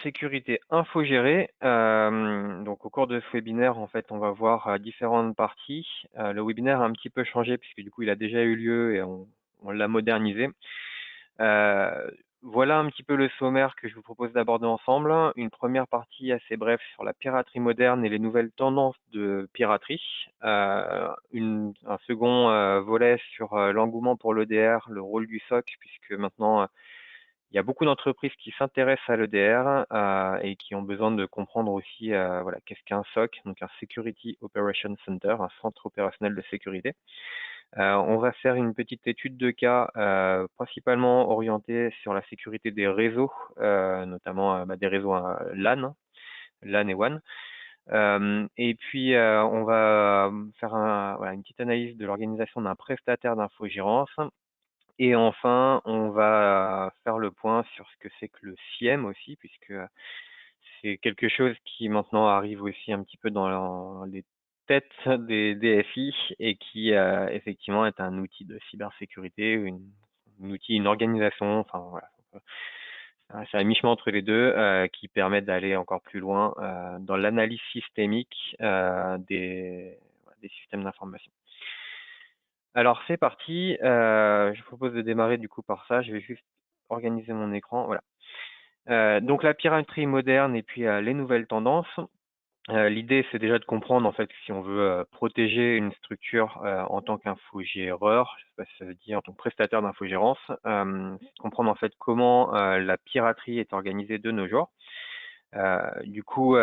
cybersécurité infogérée. Donc au cours de ce webinaire, en fait, on va voir différentes parties. Le webinaire a un petit peu changé puisque du coup, il a déjà eu lieu et on l'a modernisé. Euh, voilà un petit peu le sommaire que je vous propose d'aborder ensemble. Une première partie assez brève sur la piraterie moderne et les nouvelles tendances de piraterie. Un second volet sur l'engouement pour l'EDR, le rôle du SOC, puisque maintenant il y a beaucoup d'entreprises qui s'intéressent à l'EDR et qui ont besoin de comprendre aussi voilà, qu'est-ce qu'un SOC, donc un Security Operations Center, un centre opérationnel de sécurité. On va faire une petite étude de cas principalement orientée sur la sécurité des réseaux, notamment des réseaux LAN, LAN et WAN. Et puis on va faire voilà, une petite analyse de l'organisation d'un prestataire d'infogérance. Et enfin, on va faire le point sur ce que c'est que le SIEM aussi, puisque c'est quelque chose qui maintenant arrive aussi un petit peu dans les têtes des DSI et qui effectivement est un outil de cybersécurité, un outil, une organisation, enfin voilà. C'est à mi-chemin entre les deux qui permet d'aller encore plus loin dans l'analyse systémique des systèmes d'information. Alors c'est parti, je vous propose de démarrer du coup par ça, je vais juste organiser mon écran, voilà. Donc la piraterie moderne et puis les nouvelles tendances. L'idée c'est déjà de comprendre en fait si on veut protéger une structure en tant qu'infogéreur, je sais pas si ça veut dire en tant que prestataire d'infogérance, c'est de comprendre en fait comment la piraterie est organisée de nos jours. Du coup,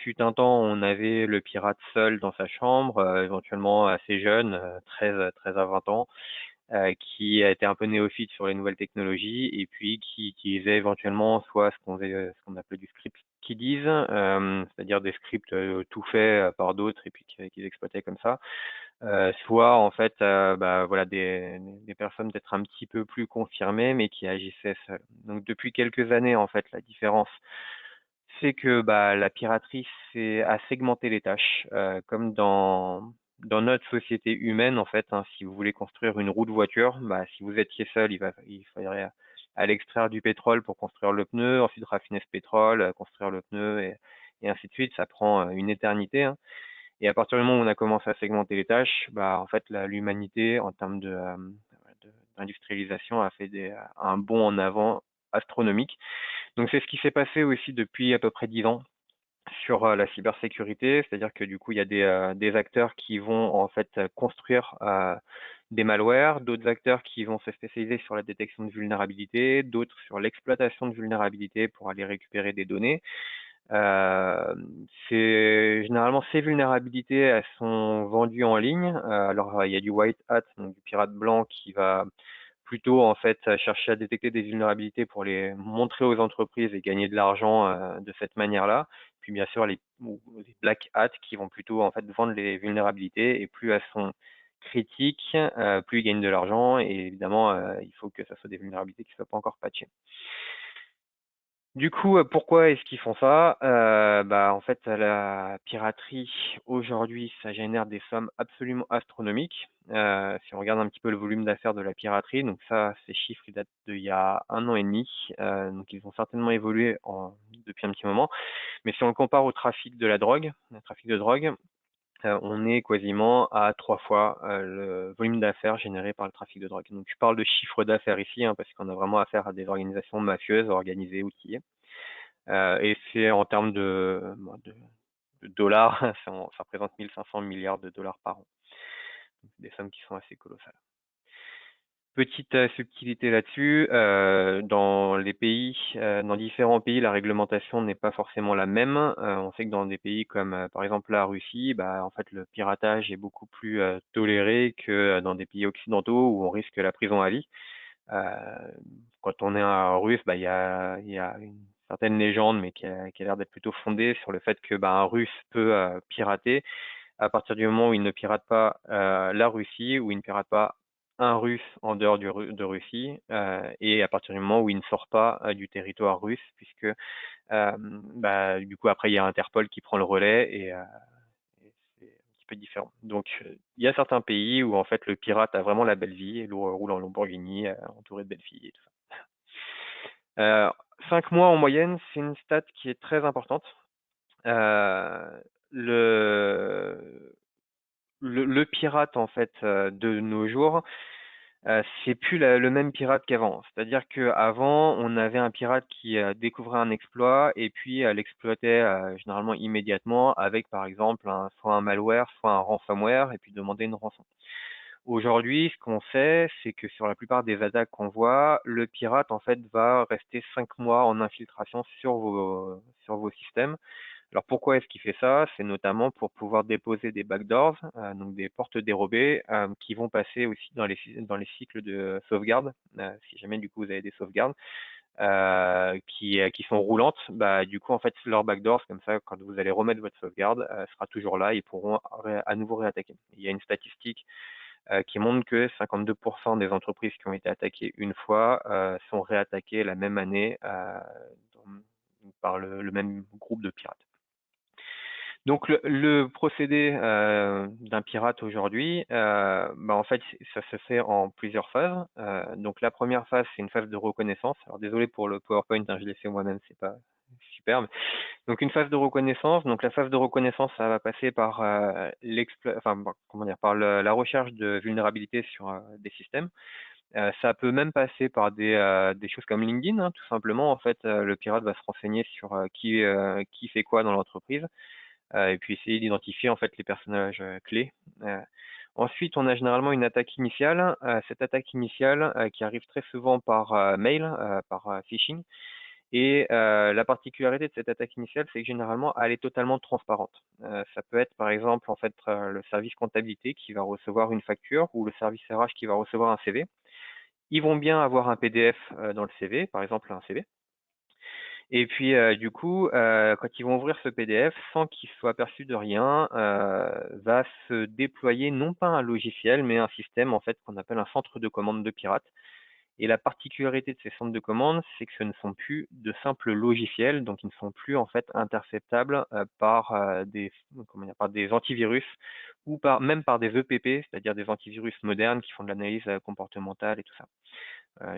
fut un temps, on avait le pirate seul dans sa chambre, éventuellement assez jeune, 13 à 20 ans, qui a été un peu néophyte sur les nouvelles technologies et puis qui utilisait éventuellement soit ce qu'on appelait du script kiddies, c'est-à-dire des scripts tout faits par d'autres et puis qu'ils exploitaient comme ça, soit en fait voilà des personnes peut-être un petit peu plus confirmées mais qui agissaient seules. Donc depuis quelques années en fait la différence c'est que la piraterie a segmenté les tâches, comme dans notre société humaine en fait. Si vous voulez construire une roue de voiture, si vous étiez seul, il faudrait aller extraire du pétrole pour construire le pneu, ensuite raffiner ce pétrole, construire le pneu et ainsi de suite. Ça prend une éternité, hein. Et à partir du moment où on a commencé à segmenter les tâches, en fait l'humanité en termes d'industrialisation a fait un bond en avant astronomique. Donc c'est ce qui s'est passé aussi depuis à peu près 10 ans sur la cybersécurité, c'est-à-dire que du coup il y a des acteurs qui vont en fait construire des malwares, d'autres acteurs qui vont se spécialiser sur la détection de vulnérabilités, d'autres sur l'exploitation de vulnérabilités pour aller récupérer des données. Euh, Généralement ces vulnérabilités elles sont vendues en ligne. Alors il y a du white hat, donc du pirate blanc qui va plutôt en fait chercher à détecter des vulnérabilités pour les montrer aux entreprises et gagner de l'argent de cette manière-là. Puis bien sûr les black hats qui vont plutôt en fait vendre les vulnérabilités et plus elles sont critiques, plus ils gagnent de l'argent et évidemment il faut que ça soit des vulnérabilités qui ne soient pas encore patchées. Du coup, pourquoi est-ce qu'ils font ça? En fait, la piraterie, aujourd'hui, ça génère des sommes absolument astronomiques. Si on regarde un petit peu le volume d'affaires de la piraterie, donc ça, ces chiffres, ils datent d'il y a 1 an et demi. Donc ils ont certainement évolué depuis un petit moment. Mais si on le compare au trafic de la drogue, le trafic de drogue, on est quasiment à 3 fois le volume d'affaires généré par le trafic de drogue. Donc je parle de chiffre d'affaires ici, hein, parce qu'on a vraiment affaire à des organisations mafieuses, organisées, outillées. Et c'est en termes de dollars, ça représente 1500 milliards de dollars par an. Donc, des sommes qui sont assez colossales. Petite subtilité là-dessus, dans différents pays, la réglementation n'est pas forcément la même. On sait que dans des pays comme par exemple la Russie, en fait le piratage est beaucoup plus toléré que dans des pays occidentaux où on risque la prison à vie. Euh, Quand on est un russe, il y a une certaine légende, mais qui a l'air d'être plutôt fondée sur le fait que un russe peut pirater à partir du moment où il ne pirate pas la Russie, où il ne pirate pas un russe en dehors de Russie, et à partir du moment où il ne sort pas du territoire russe, puisque du coup après il y a Interpol qui prend le relais et c'est un petit peu différent. Donc il y a certains pays où en fait le pirate a vraiment la belle vie, et roule en Lamborghini, entouré de belles filles et tout ça. 5 mois en moyenne, c'est une stat qui est très importante. Le le pirate, en fait, de nos jours, c'est plus le même pirate qu'avant. C'est-à-dire qu'avant, on avait un pirate qui découvrait un exploit et puis l'exploitait généralement immédiatement avec, par exemple, soit un malware, soit un ransomware, et puis demander une rançon. Aujourd'hui, ce qu'on sait, c'est que sur la plupart des attaques qu'on voit, le pirate, en fait, va rester 5 mois en infiltration sur vos systèmes. Alors pourquoi est-ce qu'il fait ça? C'est notamment pour pouvoir déposer des backdoors, donc des portes dérobées, qui vont passer aussi dans les cycles de sauvegarde. Si jamais du coup vous avez des sauvegardes qui sont roulantes, bah du coup en fait leur backdoors, comme ça quand vous allez remettre votre sauvegarde, sera toujours là, ils pourront à nouveau réattaquer. Il y a une statistique qui montre que 52% des entreprises qui ont été attaquées une fois sont réattaquées la même année par le même groupe de pirates. Donc le procédé d'un pirate aujourd'hui, bah, en fait, ça se fait en plusieurs phases. Donc la première phase, c'est une phase de reconnaissance. Alors désolé pour le PowerPoint, hein, je l'ai fait moi-même, c'est pas super. Donc une phase de reconnaissance. Donc la phase de reconnaissance, ça va passer par enfin, comment dire, par la recherche de vulnérabilités sur des systèmes. Ça peut même passer par des choses comme LinkedIn, hein, tout simplement. En fait, le pirate va se renseigner sur qui fait quoi dans l'entreprise et puis essayer d'identifier en fait les personnages clés. Euh, Ensuite, on a généralement une attaque initiale. Cette attaque initiale qui arrive très souvent par mail, par phishing. Et la particularité de cette attaque initiale, c'est que généralement, elle est totalement transparente. Ça peut être par exemple en fait le service comptabilité qui va recevoir une facture ou le service RH qui va recevoir un CV. Ils vont bien avoir un PDF dans le CV, par exemple un CV. Et puis, du coup, quand ils vont ouvrir ce PDF, sans qu'ils soient aperçus de rien, va se déployer non pas un logiciel, mais un système en fait qu'on appelle un centre de commande de pirate. Et la particularité de ces centres de commande, c'est que ce ne sont plus de simples logiciels, donc ils ne sont plus en fait interceptables par comment dire, par des antivirus ou même par des EPP, c'est-à-dire des antivirus modernes qui font de l'analyse comportementale et tout ça.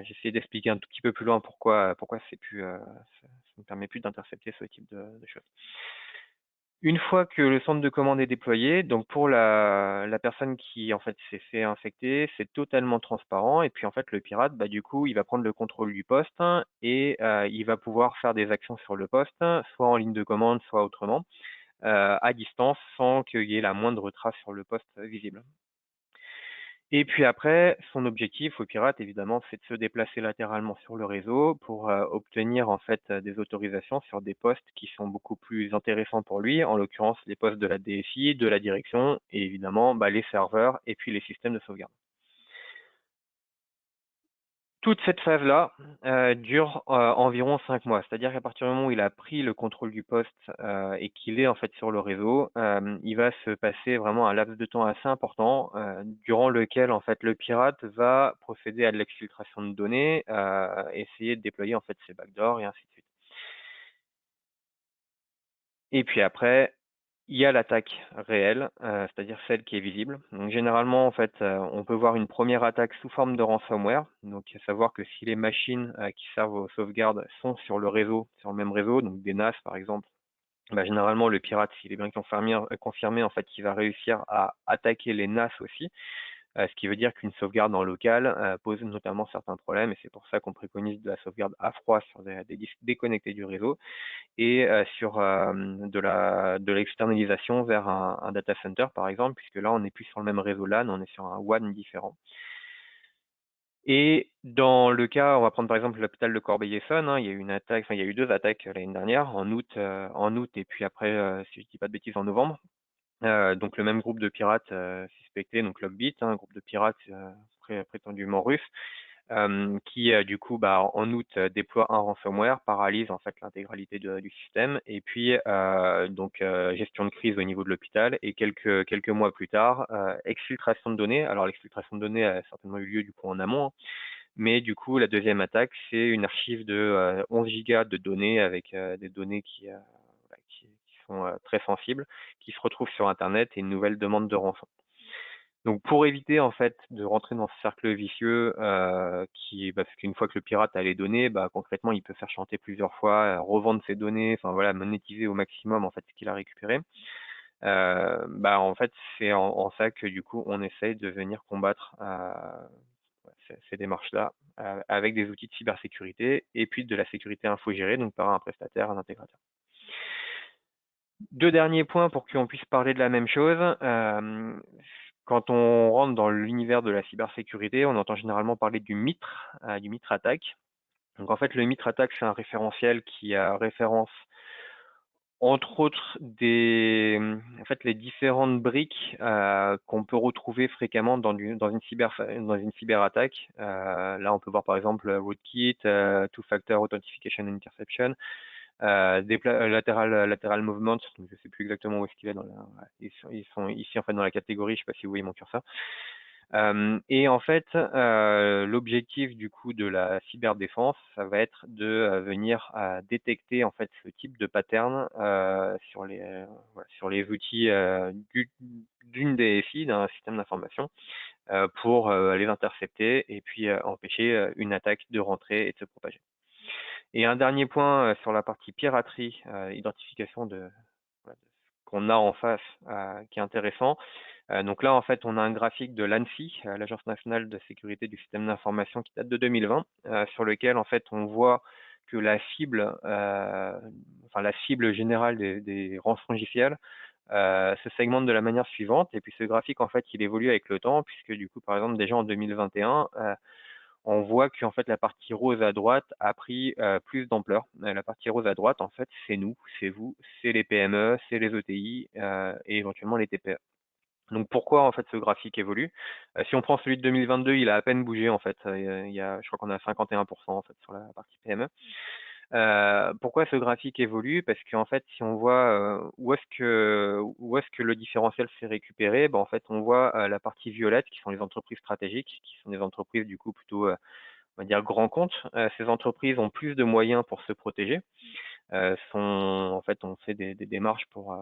J'ai essayé d'expliquer un tout petit peu plus loin pourquoi c'est plus, ça ne permet plus d'intercepter ce type de choses. Une fois que le centre de commande est déployé, donc pour la personne qui en fait s'est fait infecter, c'est totalement transparent. Et puis en fait le pirate, bah, du coup, il va prendre le contrôle du poste et il va pouvoir faire des actions sur le poste, soit en ligne de commande, soit autrement, à distance, sans qu'il y ait la moindre trace sur le poste visible. Et puis après, son objectif au pirate, évidemment, c'est de se déplacer latéralement sur le réseau pour obtenir en fait des autorisations sur des postes qui sont beaucoup plus intéressants pour lui, en l'occurrence les postes de la DSI, de la direction, et évidemment bah, les serveurs et puis les systèmes de sauvegarde. Toute cette phase-là dure environ 5 mois. C'est-à-dire qu'à partir du moment où il a pris le contrôle du poste et qu'il est en fait sur le réseau, il va se passer vraiment un laps de temps assez important durant lequel en fait le pirate va procéder à de l'exfiltration de données, essayer de déployer en fait ses backdoors et ainsi de suite. Et puis après, il y a l'attaque réelle, c'est-à-dire celle qui est visible. Donc généralement, en fait, on peut voir une première attaque sous forme de ransomware. Donc savoir que si les machines qui servent aux sauvegardes sont sur le réseau, sur le même réseau, donc des NAS par exemple, bah, généralement le pirate, s'il est bien confirmé, en fait, il va réussir à attaquer les NAS aussi. Ce qui veut dire qu'une sauvegarde en local pose notamment certains problèmes, et c'est pour ça qu'on préconise de la sauvegarde à froid sur des disques déconnectés du réseau et sur de l'externalisation vers un data center, par exemple, puisque là, on n'est plus sur le même réseau LAN, on est sur un WAN différent. Et dans le cas, on va prendre par exemple l'hôpital de Corbeil-Essonnes, hein, il y a eu une attaque, enfin il y a eu deux attaques l'année dernière, en août et puis après, si je dis pas de bêtises, en novembre. Donc le même groupe de pirates suspectés, donc Logbit, hein, un groupe de pirates prétendument russe, qui du coup bah, en août déploie un ransomware, paralyse en fait l'intégralité du système et puis donc gestion de crise au niveau de l'hôpital et quelques mois plus tard exfiltration de données. Alors l'exfiltration de données a certainement eu lieu du coup en amont, hein, mais du coup la deuxième attaque c'est une archive de 11 gigas de données avec des données voilà, qui sont très sensibles qui se retrouvent sur internet et une nouvelle demande de rançon. Donc pour éviter en fait de rentrer dans ce cercle vicieux, parce qu'une fois que le pirate a les données, bah, concrètement il peut faire chanter plusieurs fois, revendre ses données, enfin voilà, monétiser au maximum en fait ce qu'il a récupéré. Bah, en fait c'est en ça que du coup on essaye de venir combattre, ces démarches-là, avec des outils de cybersécurité et puis de la sécurité infogérée, donc par un prestataire, un intégrateur. Deux derniers points pour qu'on puisse parler de la même chose. Quand on rentre dans l'univers de la cybersécurité, on entend généralement parler du MITRE ATT&CK. Donc en fait, le MITRE ATT&CK, c'est un référentiel qui référence entre autres en fait, les différentes briques qu'on peut retrouver fréquemment dans une cyberattaque. Là, on peut voir par exemple rootkit, two-factor authentication and interception, lateral movement, donc je sais plus exactement où est-ce qu'il est ils sont ici en fait dans la catégorie, je sais pas si vous voyez mon curseur. Et en fait, l'objectif du coup de la cyberdéfense, ça va être de venir détecter en fait ce type de pattern sur les outils d'une DSI, d'un système d'information, pour les intercepter et puis empêcher une attaque de rentrer et de se propager. Et un dernier point sur la partie piraterie, identification de ce qu'on a en face, qui est intéressant. Donc là, en fait, on a un graphique de l'ANSSI, l'Agence nationale de sécurité du système d'information, qui date de 2020, sur lequel, en fait, on voit que la cible générale des rançongiciels se segmente de la manière suivante. Et puis ce graphique, en fait, il évolue avec le temps, puisque du coup, par exemple, déjà en 2021, on voit qu'en fait la partie rose à droite a pris plus d'ampleur. La partie rose à droite, en fait, c'est nous, c'est vous, c'est les PME, c'est les ETI et éventuellement les TPE. Donc pourquoi en fait ce graphique évolue? Si on prend celui de 2022, il a à peine bougé en fait. Je crois qu'on a 51% en fait sur la partie PME. Pourquoi ce graphique évolue? Parce qu'en fait, si on voit où est-ce que le différentiel s'est récupéré, ben, en fait, on voit la partie violette qui sont les entreprises stratégiques, qui sont des entreprises du coup plutôt, on va dire, grands comptes. Ces entreprises ont plus de moyens pour se protéger. En fait, on fait des démarches pour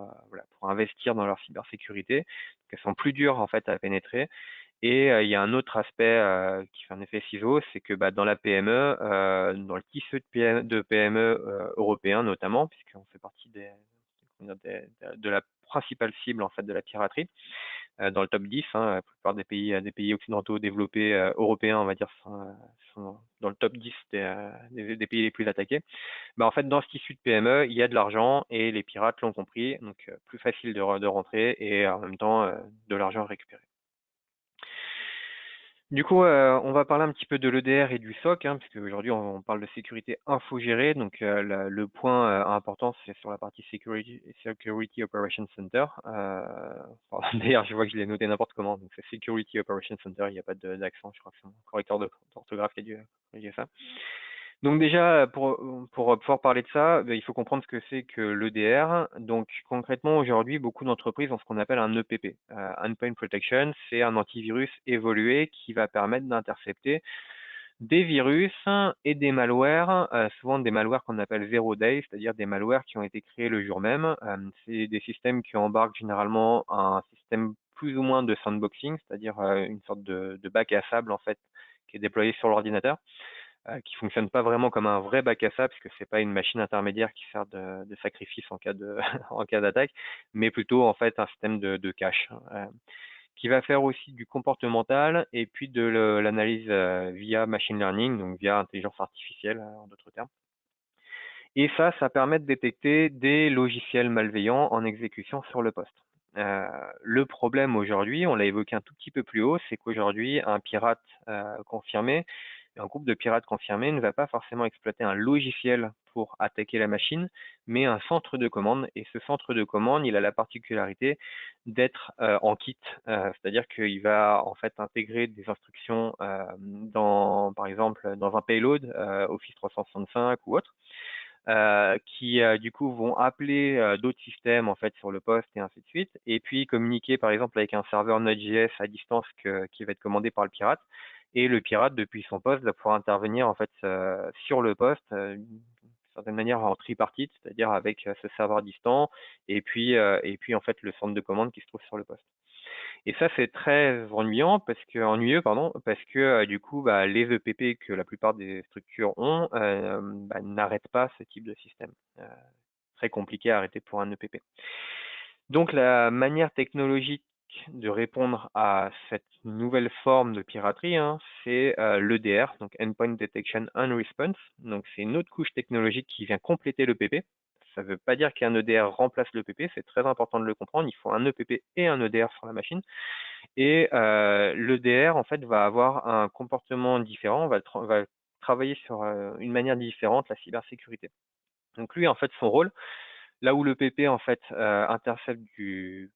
investir dans leur cybersécurité. Donc, elles sont plus dures en fait à pénétrer. Et il y a un autre aspect qui fait un effet ciseau, c'est que bah, dans la PME, dans le tissu de PME européen notamment, puisqu'on fait partie de la principale cible en fait de la piraterie, dans le top 10, hein, la plupart des pays occidentaux développés européens, on va dire, sont dans le top 10 des pays les plus attaqués. Bah, en fait, dans ce tissu de PME, il y a de l'argent et les pirates l'ont compris, donc plus facile de rentrer et en même temps de l'argent récupéré. Du coup, on va parler un petit peu de l'EDR et du SOC, hein, parce qu'aujourd'hui on parle de sécurité infogérée. Donc le point important, c'est sur la partie Security Operations Center. D'ailleurs, je vois que je l'ai noté n'importe comment. Donc c'est Security Operations Center, il n'y a pas d'accent. Je crois que c'est mon correcteur d'orthographe qui a dû corriger ça. Donc déjà, pour pouvoir parler de ça, il faut comprendre ce que c'est que l'EDR. Donc concrètement, aujourd'hui, beaucoup d'entreprises ont ce qu'on appelle un EPP. Endpoint Protection, c'est un antivirus évolué qui va permettre d'intercepter des virus et des malwares, souvent des malwares qu'on appelle zero day, c'est-à-dire des malwares qui ont été créés le jour même. C'est des systèmes qui embarquent généralement un système plus ou moins de sandboxing, c'est-à-dire une sorte de bac à sable en fait qui est déployé sur l'ordinateur, qui fonctionne pas vraiment comme un vrai bac à sable, puisque c'est pas une machine intermédiaire qui sert de sacrifice en cas en cas d'attaque, mais plutôt en fait un système de cache, qui va faire aussi du comportemental et puis de l'analyse via machine learning, donc via intelligence artificielle en d'autres termes. Et ça permet de détecter des logiciels malveillants en exécution sur le poste. Le problème aujourd'hui, on l'a évoqué un tout petit peu plus haut, c'est qu'aujourd'hui, un pirate confirmé, un groupe de pirates confirmés ne va pas forcément exploiter un logiciel pour attaquer la machine, mais un centre de commande. Et ce centre de commande, il a la particularité d'être en kit, c'est-à-dire qu'il va en fait intégrer des instructions par exemple, dans un payload Office 365 ou autre, qui du coup vont appeler d'autres systèmes en fait sur le poste et ainsi de suite, et puis communiquer par exemple avec un serveur Node.js à distance qui va être commandé par le pirate, et le pirate depuis son poste va pouvoir intervenir en fait sur le poste d'une certaine manière en tripartite, c'est-à-dire avec ce serveur distant et puis en fait le centre de commande qui se trouve sur le poste. Et ça, c'est très ennuyeux, pardon, parce que du coup, bah, les EPP que la plupart des structures ont bah, n'arrêtent pas ce type de système. Très compliqué à arrêter pour un EPP. Donc la manière technologique de répondre à cette nouvelle forme de piraterie, hein, c'est l'EDR, donc Endpoint Detection and Response. Donc c'est une autre couche technologique qui vient compléter l'EPP. Ça ne veut pas dire qu'un EDR remplace l'EPP, c'est très important de le comprendre. Il faut un EPP et un EDR sur la machine. Et l'EDR, en fait, va avoir un comportement différent, va travailler sur une manière différente la cybersécurité. Donc lui, en fait, son rôle, là où le PP en fait intercepte du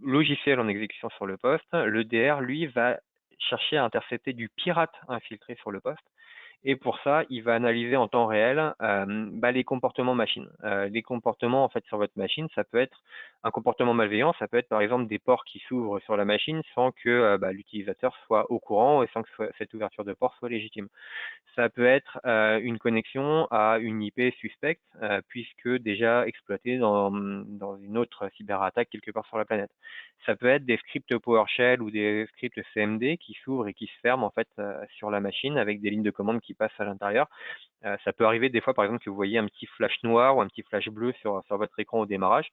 logiciel en exécution sur le poste, le DR lui va chercher à intercepter du pirate infiltré sur le poste. Et pour ça, il va analyser en temps réel bah, les comportements machine. Les comportements en fait sur votre machine, ça peut être un comportement malveillant, ça peut être par exemple des ports qui s'ouvrent sur la machine sans que bah, l'utilisateur soit au courant et sans que cette ouverture de port soit légitime. Ça peut être une connexion à une IP suspecte, puisque déjà exploitée dans une autre cyberattaque quelque part sur la planète. Ça peut être des scripts PowerShell ou des scripts CMD qui s'ouvrent et qui se ferment en fait sur la machine avec des lignes de commande qui passent à l'intérieur. Ça peut arriver des fois, par exemple, que vous voyez un petit flash noir ou un petit flash bleu sur votre écran au démarrage.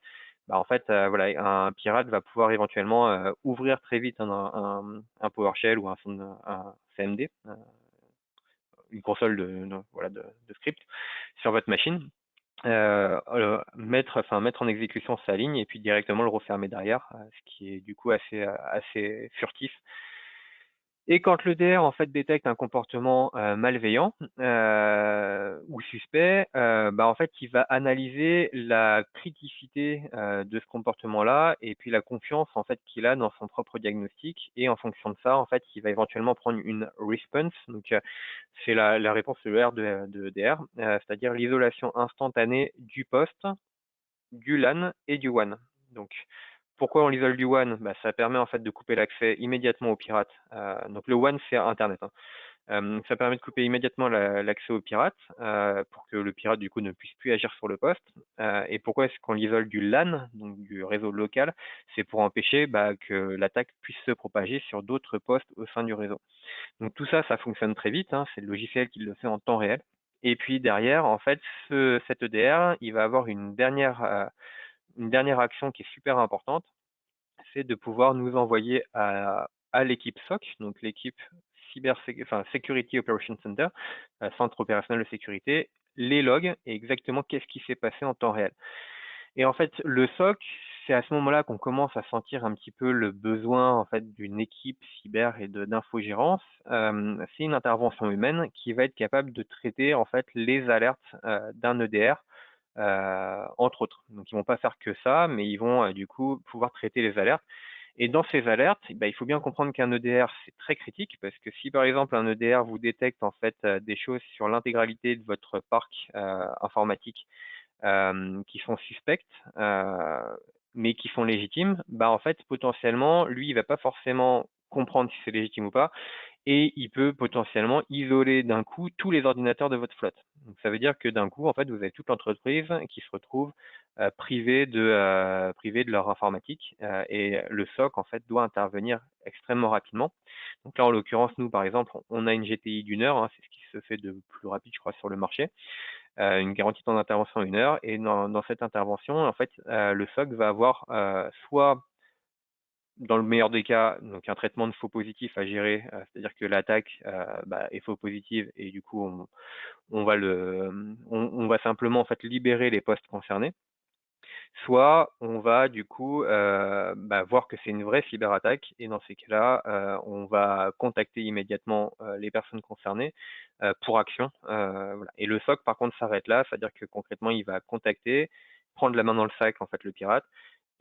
Bah, en fait, voilà, un pirate va pouvoir éventuellement ouvrir très vite un PowerShell ou un CMD, une console voilà, de script sur votre machine, mettre en exécution sa ligne et puis directement le refermer derrière, ce qui est du coup assez furtif. Et quand le DR en fait détecte un comportement malveillant ou suspect, bah, en fait, il va analyser la criticité de ce comportement-là et puis la confiance en fait qu'il a dans son propre diagnostic. Et en fonction de ça, en fait, il va éventuellement prendre une response. Donc, c'est la réponse ER de DR, c'est-à-dire l'isolation instantanée du poste, du LAN et du WAN. Donc, pourquoi on l'isole du WAN? Bah, ça permet en fait de couper l'accès immédiatement aux pirates. Donc le WAN, c'est Internet, hein. Ça permet de couper immédiatement l'accès aux pirates pour que le pirate du coup ne puisse plus agir sur le poste. Et pourquoi est-ce qu'on l'isole du LAN, donc du réseau local? C'est pour empêcher bah, que l'attaque puisse se propager sur d'autres postes au sein du réseau. Donc tout ça, ça fonctionne très vite, hein. C'est le logiciel qui le fait en temps réel. Et puis derrière, en fait, cet EDR, il va avoir une dernière action qui est super importante, c'est de pouvoir nous envoyer à l'équipe SOC, donc l'équipe Security Operations Center, centre opérationnel de sécurité, les logs et exactement qu'est-ce qui s'est passé en temps réel. Et en fait, le SOC, c'est à ce moment-là qu'on commence à sentir un petit peu le besoin en fait d'une équipe cyber et d'infogérance. C'est une intervention humaine qui va être capable de traiter en fait les alertes d'un EDR, entre autres. Donc ils vont pas faire que ça, mais ils vont du coup pouvoir traiter les alertes. Et dans ces alertes, bah, il faut bien comprendre qu'un EDR, c'est très critique parce que si par exemple un EDR vous détecte en fait des choses sur l'intégralité de votre parc informatique qui sont suspectes, mais qui sont légitimes, bah en fait potentiellement lui il va pas forcément comprendre si c'est légitime ou pas, et il peut potentiellement isoler d'un coup tous les ordinateurs de votre flotte. Donc ça veut dire que d'un coup, en fait, vous avez toute l'entreprise qui se retrouve privée de leur informatique et le SOC en fait doit intervenir extrêmement rapidement. Donc là, en l'occurrence, nous, par exemple, on a une GTI d'une heure, hein, c'est ce qui se fait de plus rapide, je crois, sur le marché, une garantie de temps d'intervention une heure. Et dans cette intervention, en fait, le SOC va avoir soit dans le meilleur des cas, donc un traitement de faux positifs à gérer, c'est-à-dire que l'attaque bah, est faux positive et du coup on va simplement en fait libérer les postes concernés. Soit on va du coup bah, voir que c'est une vraie cyberattaque et dans ces cas-là, on va contacter immédiatement les personnes concernées pour action. Voilà. Et le SOC par contre s'arrête là, c'est-à-dire que concrètement il va contacter, prendre la main dans le sac en fait le pirate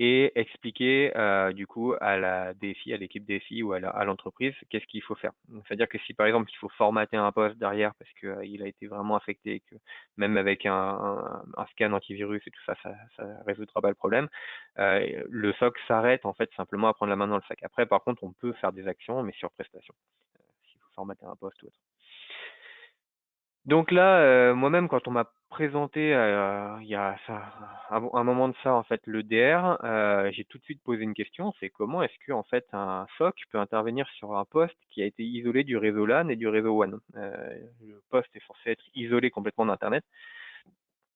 et expliquer du coup à la DSI, à l'équipe DSI ou à l'entreprise qu'est-ce qu'il faut faire. C'est-à-dire que si par exemple il faut formater un poste derrière parce que il a été vraiment affecté et que même avec un scan antivirus et tout ça, ça résoudra pas le problème, le SOC s'arrête en fait simplement à prendre la main dans le sac. Après par contre on peut faire des actions mais sur prestation, s'il faut formater un poste ou autre. Donc là, moi-même, quand on m'a présenté, il y a ça un moment de ça, en fait, le DR, j'ai tout de suite posé une question, c'est comment est-ce que en fait, un SOC peut intervenir sur un poste qui a été isolé du réseau LAN et du réseau WAN? Le poste est censé être isolé complètement d'internet.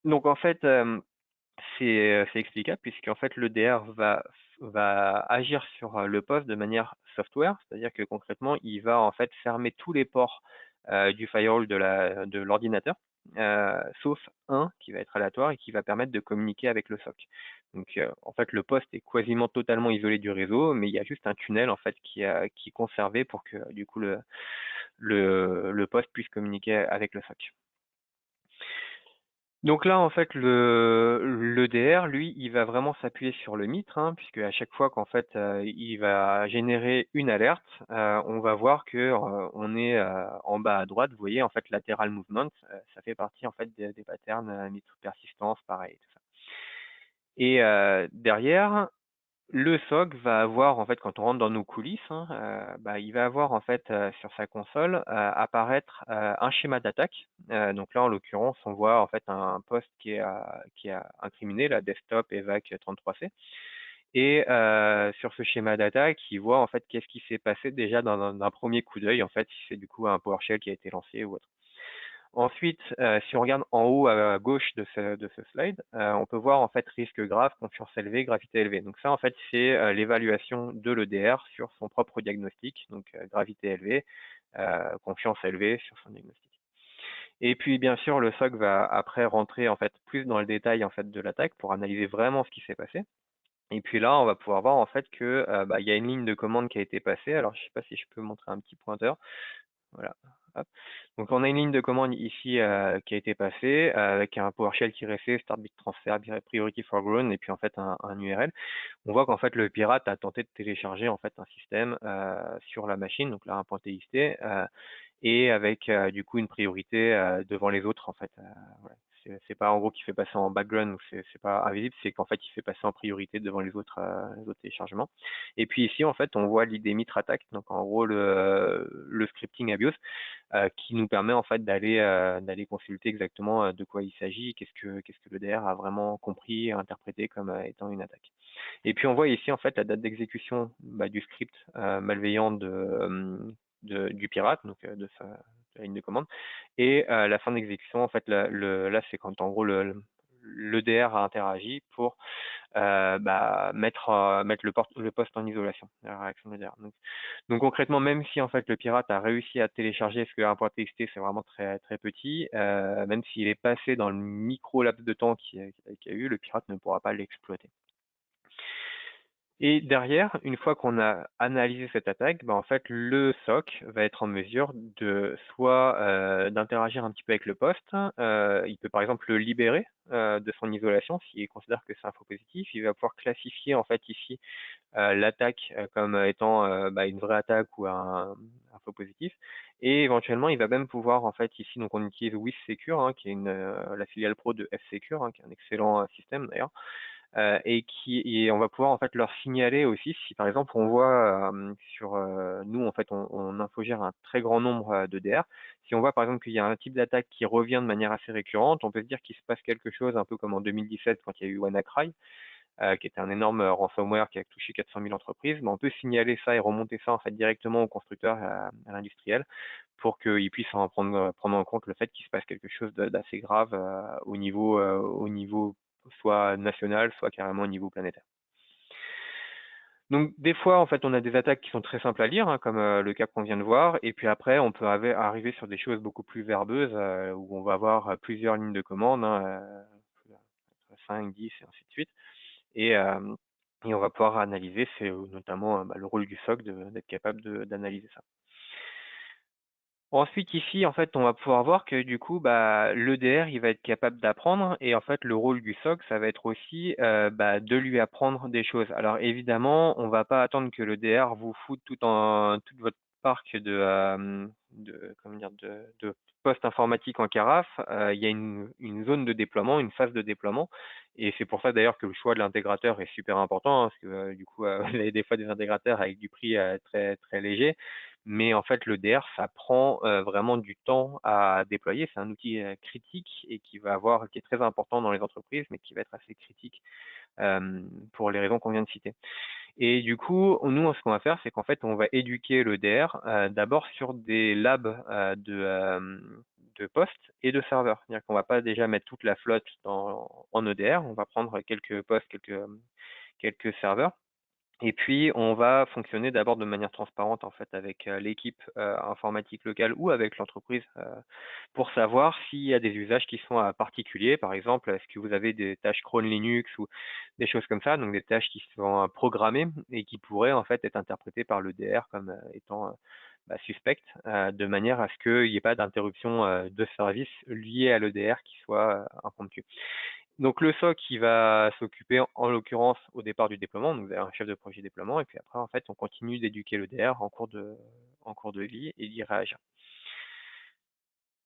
Donc en fait, c'est explicable puisqu'en fait l'EDR va agir sur le poste de manière software, c'est-à-dire que concrètement, il va en fait fermer tous les ports du firewall de l'ordinateur, sauf un qui va être aléatoire et qui va permettre de communiquer avec le SOC. Donc en fait, le poste est quasiment totalement isolé du réseau, mais il y a juste un tunnel en fait qui est conservé pour que du coup le poste puisse communiquer avec le SOC. Donc là, en fait, l'EDR, lui, il va vraiment s'appuyer sur le MITRE, hein, puisque à chaque fois qu'en fait, il va générer une alerte, on va voir que on est en bas à droite. Vous voyez, en fait, lateral movement, ça fait partie en fait des patterns MITRE persistance, pareil, tout ça. Et derrière, le SOC va avoir, en fait, quand on rentre dans nos coulisses, hein, bah, il va avoir, en fait, sur sa console, apparaître un schéma d'attaque. Donc là, en l'occurrence, on voit, en fait, un poste qui est incriminé, la desktop evac 33C. Et sur ce schéma d'attaque, il voit, en fait, qu'est-ce qui s'est passé déjà d'un premier coup d'œil, en fait, si c'est du coup un PowerShell qui a été lancé ou autre. Ensuite, si on regarde en haut à gauche de ce slide, on peut voir en fait risque grave, confiance élevée, gravité élevée. Donc ça, en fait, c'est l'évaluation de l'EDR sur son propre diagnostic, donc gravité élevée, confiance élevée sur son diagnostic. Et puis, bien sûr, le SOC va après rentrer en fait plus dans le détail en fait de l'attaque pour analyser vraiment ce qui s'est passé. Et puis là, on va pouvoir voir en fait que bah, il y a une ligne de commande qui a été passée. Alors, je sais pas si je peux montrer un petit pointeur. Voilà. Hop. Donc on a une ligne de commande ici qui a été passée avec un PowerShell qui restait start bit transfer priority foreground et puis en fait un URL. On voit qu'en fait le pirate a tenté de télécharger en fait un système sur la machine, donc là un point .txt et avec du coup une priorité devant les autres en fait. Voilà. C'est pas en gros qu'il fait passer en background ou c'est pas invisible, c'est qu'en fait il fait passer en priorité devant les autres téléchargements. Et puis ici en fait on voit l'idée mitre attack, donc en gros le scripting ABIOS qui nous permet en fait d'aller consulter exactement de quoi il s'agit, qu'est-ce que l'EDR a vraiment compris et interprété comme étant une attaque. Et puis on voit ici en fait la date d'exécution bah, du script malveillant du pirate, donc de la ligne de commande, et la fin d'exécution en fait là c'est quand en gros l'EDR a interagi pour bah, mettre le poste en isolation, la réaction EDR. Donc concrètement, même si en fait le pirate a réussi à télécharger, parce qu'un point .txt c'est vraiment très très petit, même s'il est passé dans le micro laps de temps qu'il y a eu, le pirate ne pourra pas l'exploiter. Et derrière, une fois qu'on a analysé cette attaque, bah, en fait, le SOC va être en mesure de soit d'interagir un petit peu avec le poste. Il peut par exemple le libérer de son isolation s'il considère que c'est un faux positif. Il va pouvoir classifier en fait ici l'attaque comme étant bah, une vraie attaque ou un faux positif. Et éventuellement, il va même pouvoir en fait ici, donc on utilise WithSecure, hein, qui est la filiale pro de F-Secure, hein, qui est un excellent système d'ailleurs et on va pouvoir en fait leur signaler aussi si par exemple on voit sur nous en fait on infogère un très grand nombre de DR. Si on voit par exemple qu'il y a un type d'attaque qui revient de manière assez récurrente, on peut se dire qu'il se passe quelque chose un peu comme en 2017 quand il y a eu WannaCry, qui était un énorme ransomware qui a touché 400 000 entreprises. Mais on peut signaler ça et remonter ça en fait directement au constructeur et à l'industriel pour qu'ils puissent prendre en compte le fait qu'il se passe quelque chose d'assez grave au niveau soit national, soit carrément au niveau planétaire. Donc des fois, en fait, on a des attaques qui sont très simples à lire, hein, comme le cas qu'on vient de voir, et puis après, on peut arriver sur des choses beaucoup plus verbeuses, où on va avoir plusieurs lignes de commande, hein, 5, 10 et ainsi de suite, et, et on va pouvoir analyser, c'est notamment bah, le rôle du SOC d'être capable d'analyser ça. Ensuite, ici, en fait, on va pouvoir voir que du coup, bah, l'EDR, il va être capable d'apprendre et en fait, le rôle du SOC, ça va être aussi bah, de lui apprendre des choses. Alors évidemment, on va pas attendre que l'EDR vous foute tout votre parc comment dire, de postes informatiques en carafe. Il y a une zone de déploiement, une phase de déploiement, et c'est pour ça d'ailleurs que le choix de l'intégrateur est super important, hein, parce que du coup, vous avez des fois des intégrateurs avec du prix très très léger. mais en fait, l'EDR, ça prend vraiment du temps à déployer. C'est un outil critique et qui est très important dans les entreprises, mais qui va être assez critique pour les raisons qu'on vient de citer. Et du coup, nous, ce qu'on va faire, c'est qu'en fait, on va éduquer l'EDR d'abord sur des labs de postes et de serveurs. C'est-à-dire qu'on va pas déjà mettre toute la flotte en EDR, on va prendre quelques postes, quelques serveurs. Et puis, on va fonctionner d'abord de manière transparente en fait avec l'équipe informatique locale ou avec l'entreprise pour savoir s'il y a des usages qui sont particuliers. Par exemple, est-ce que vous avez des tâches cron Linux ou des choses comme ça, donc des tâches qui sont programmées et qui pourraient en fait être interprétées par l'EDR comme étant suspectes, de manière à ce qu'il n'y ait pas d'interruption de service liée à l'EDR qui soit impromptue. Donc le SOC qui va s'occuper en l'occurrence au départ du déploiement, donc vous avez un chef de projet déploiement, et puis après en fait on continue d'éduquer l'EDR en cours de vie et d'y réagir.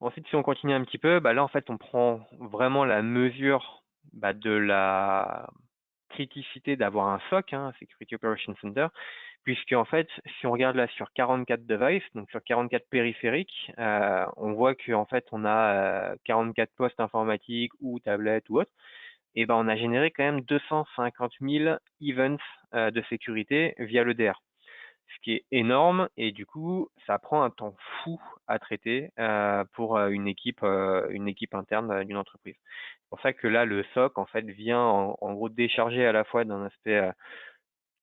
Ensuite, si on continue un petit peu, là en fait on prend vraiment la mesure de la criticité d'avoir un SOC, Security Operations Center, puisque en fait, si on regarde là sur 44 devices, donc sur 44 périphériques, on voit qu'en fait on a 44 postes informatiques ou tablettes ou autres, et on a généré quand même 250 000 events de sécurité via l'EDR, ce qui est énorme, et du coup, ça prend un temps fou à traiter pour une équipe interne d'une entreprise. C'est pour ça que là, le SOC en fait vient en gros décharger à la fois d'un aspect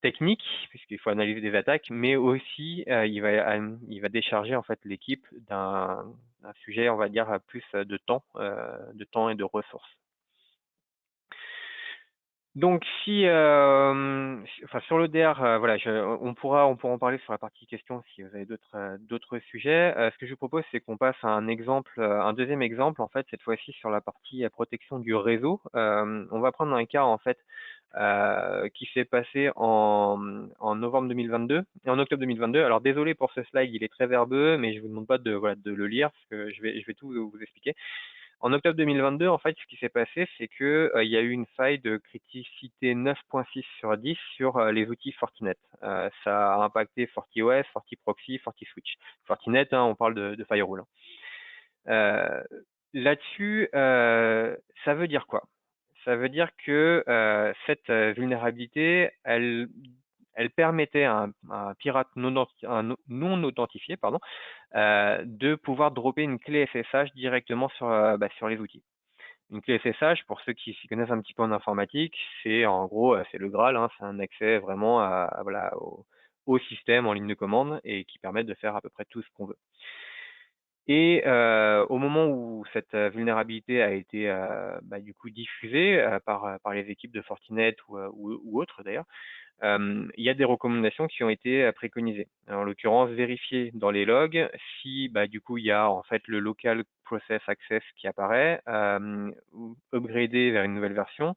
technique, puisqu'il faut analyser des attaques, mais aussi il va décharger en fait l'équipe d'un sujet, on va dire, plus de temps et de ressources. Donc sur l'EDR, voilà, on pourra en parler sur la partie questions si vous avez d'autres sujets. Ce que je vous propose, c'est qu'on passe à un exemple, un deuxième exemple, en fait, cette fois-ci sur la partie protection du réseau. On va prendre un cas, en fait, qui s'est passé en novembre 2022 et en octobre 2022. Alors désolé pour ce slide, il est très verbeux, mais je vous demande pas de le lire parce que je vais tout vous expliquer. En octobre 2022, en fait, ce qui s'est passé, c'est que il y a eu une faille de criticité 9.6 sur 10 sur les outils Fortinet. Ça a impacté FortiOS, FortiProxy, FortiSwitch. Fortinet, on parle de firewall. Euh, Là-dessus, ça veut dire quoi? Ça veut dire que cette vulnérabilité, elle permettait à un pirate non authentifié, pardon, de pouvoir dropper une clé SSH directement sur les outils. Une clé SSH, pour ceux qui s'y connaissent un petit peu en informatique, c'est en gros, c'est le Graal, c'est un accès vraiment voilà, au système en ligne de commande et qui permet de faire à peu près tout ce qu'on veut. Et au moment où cette vulnérabilité a été du coup diffusée par les équipes de Fortinet ou autres d'ailleurs, il y a des recommandations qui ont été préconisées. En l'occurrence, vérifier dans les logs si du coup il y a en fait le local process access qui apparaît, ou upgrader vers une nouvelle version,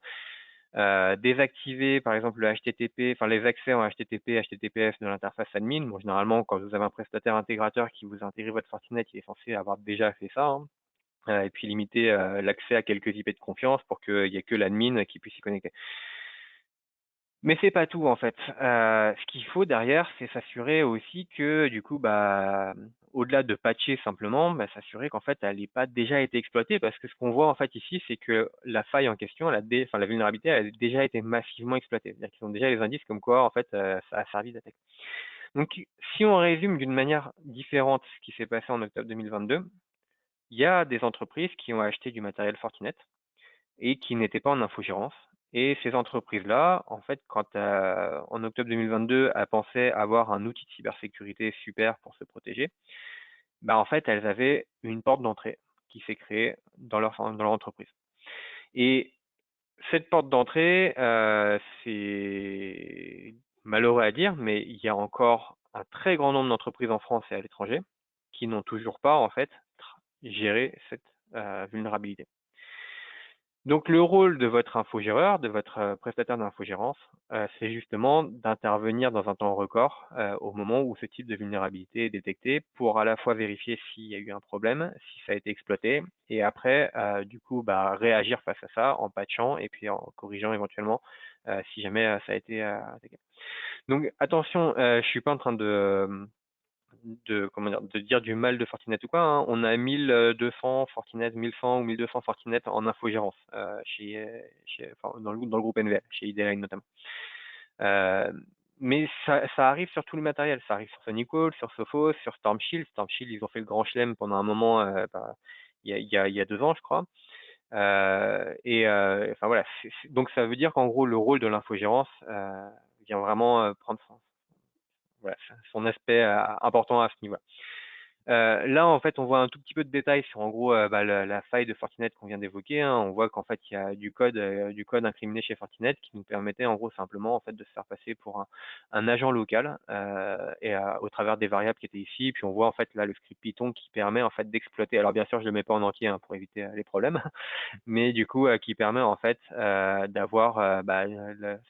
désactiver par exemple le HTTP, enfin les accès en HTTP, HTTPS de l'interface admin. Bon, généralement, quand vous avez un prestataire intégrateur qui vous intègre votre Fortinet, il est censé avoir déjà fait ça, et puis limiter l'accès à quelques IP de confiance pour qu'il n'y ait que l'admin qui puisse y connecter. Mais c'est pas tout en fait. Ce qu'il faut derrière, c'est s'assurer aussi que du coup, au-delà de patcher simplement, s'assurer qu'en fait, elle n'ait pas déjà été exploitée, parce que ce qu'on voit en fait ici, c'est que la faille en question, la vulnérabilité, elle a déjà été massivement exploitée. C'est-à-dire qu'ils ont déjà les indices comme quoi en fait, ça a servi d'attaque. Donc, si on résume d'une manière différente ce qui s'est passé en octobre 2022, il y a des entreprises qui ont acheté du matériel Fortinet et qui n'étaient pas en infogérance. Et ces entreprises-là, en fait, quand en octobre 2022, elles pensaient avoir un outil de cybersécurité super pour se protéger, en fait, elles avaient une porte d'entrée qui s'est créée dans leur entreprise. Et cette porte d'entrée, c'est malheureux à dire, mais il y a encore un très grand nombre d'entreprises en France et à l'étranger qui n'ont toujours pas, en fait, géré cette vulnérabilité. Donc le rôle de votre infogéreur, de votre prestataire d'infogérance, c'est justement d'intervenir dans un temps record au moment où ce type de vulnérabilité est détecté, pour à la fois vérifier s'il y a eu un problème, si ça a été exploité, et après du coup réagir face à ça en patchant et puis en corrigeant éventuellement si jamais ça a été attaqué. Donc attention, je suis pas en train comment dire, de dire du mal de Fortinet ou quoi, hein. On a 1200 Fortinet, 1100 ou 1200 Fortinet en infogérance, enfin, dans le groupe NVL, chez ID-Line notamment. Euh, mais ça arrive sur tout le matériel. Ça arrive sur SonyCall, sur Sophos, sur Storm Shield. Storm Shield, ils ont fait le grand chelem pendant un moment, il y a 2 ans, je crois. Enfin voilà, donc ça veut dire qu'en gros, le rôle de l'infogérance vient vraiment prendre voilà, son aspect important à ce niveau-là. Là, en fait, on voit un tout petit peu de détails sur, en gros, la faille de Fortinet qu'on vient d'évoquer, hein. On voit qu'en fait, il y a du code incriminé chez Fortinet qui nous permettait, en gros, simplement, en fait, de se faire passer pour un agent local, au travers des variables qui étaient ici. Puis on voit, en fait, là, le script Python qui permet, en fait, d'exploiter. Alors, bien sûr, je le mets pas en entier, hein, pour éviter les problèmes, mais du coup, qui permet, en fait, d'avoir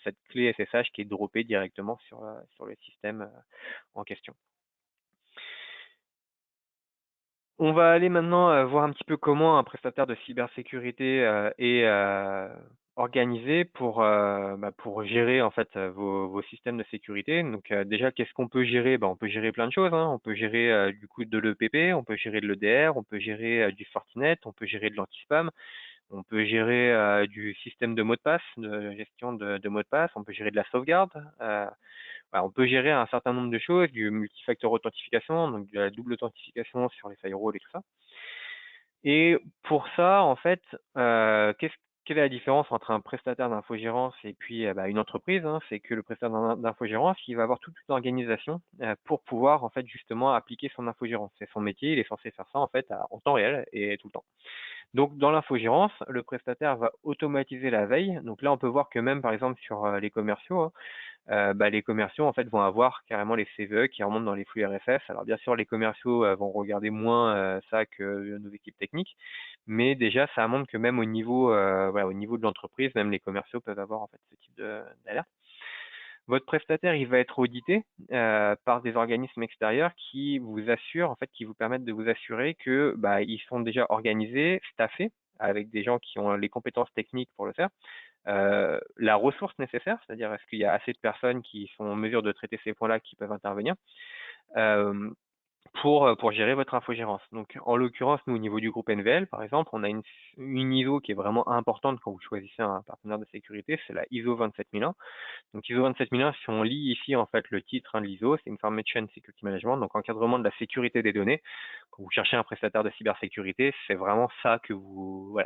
cette clé SSH qui est droppée directement sur le système en question. On va aller maintenant voir un petit peu comment un prestataire de cybersécurité est organisé pour gérer en fait vos systèmes de sécurité. Donc déjà, qu'est-ce qu'on peut gérer? On peut gérer plein de choses, hein. On peut gérer du coup de l'EPP, on peut gérer de l'EDR, on peut gérer du Fortinet, on peut gérer de l'anti-spam, on peut gérer du système de mot de passe, de gestion de mots de passe, on peut gérer de la sauvegarde. On peut gérer un certain nombre de choses, du multifacteur authentification, donc de la double authentification sur les firewalls et tout ça. Et pour ça, en fait, quelle est la différence entre un prestataire d'infogérance et puis une entreprise, hein? C'est que le prestataire d'infogérance, il va avoir toute une organisation pour pouvoir en fait justement appliquer son infogérance. C'est son métier, il est censé faire ça en fait en temps réel et tout le temps. Donc dans l'infogérance, le prestataire va automatiser la veille. Donc là, on peut voir que même par exemple sur les commerciaux, hein, les commerciaux en fait vont avoir carrément les CVE qui remontent dans les flux RSS. Alors bien sûr, les commerciaux vont regarder moins ça que nos équipes techniques, mais déjà ça montre que même au niveau de l'entreprise, même les commerciaux peuvent avoir en fait ce type d'alerte. Votre prestataire, il va être audité par des organismes extérieurs qui vous assurent, en fait, qui vous permettent de vous assurer que ils sont déjà organisés, staffés, avec des gens qui ont les compétences techniques pour le faire, la ressource nécessaire, c'est-à-dire est-ce qu'il y a assez de personnes qui sont en mesure de traiter ces points-là qui peuvent intervenir euh, pour gérer votre infogérance. Donc en l'occurrence, nous au niveau du groupe NVL, par exemple, on a une ISO qui est vraiment importante quand vous choisissez un partenaire de sécurité, c'est la ISO 27001. Donc ISO 27001, si on lit ici en fait le titre de l'ISO, c'est Information Security Management, donc encadrement de la sécurité des données. Quand vous cherchez un prestataire de cybersécurité, c'est vraiment ça que vous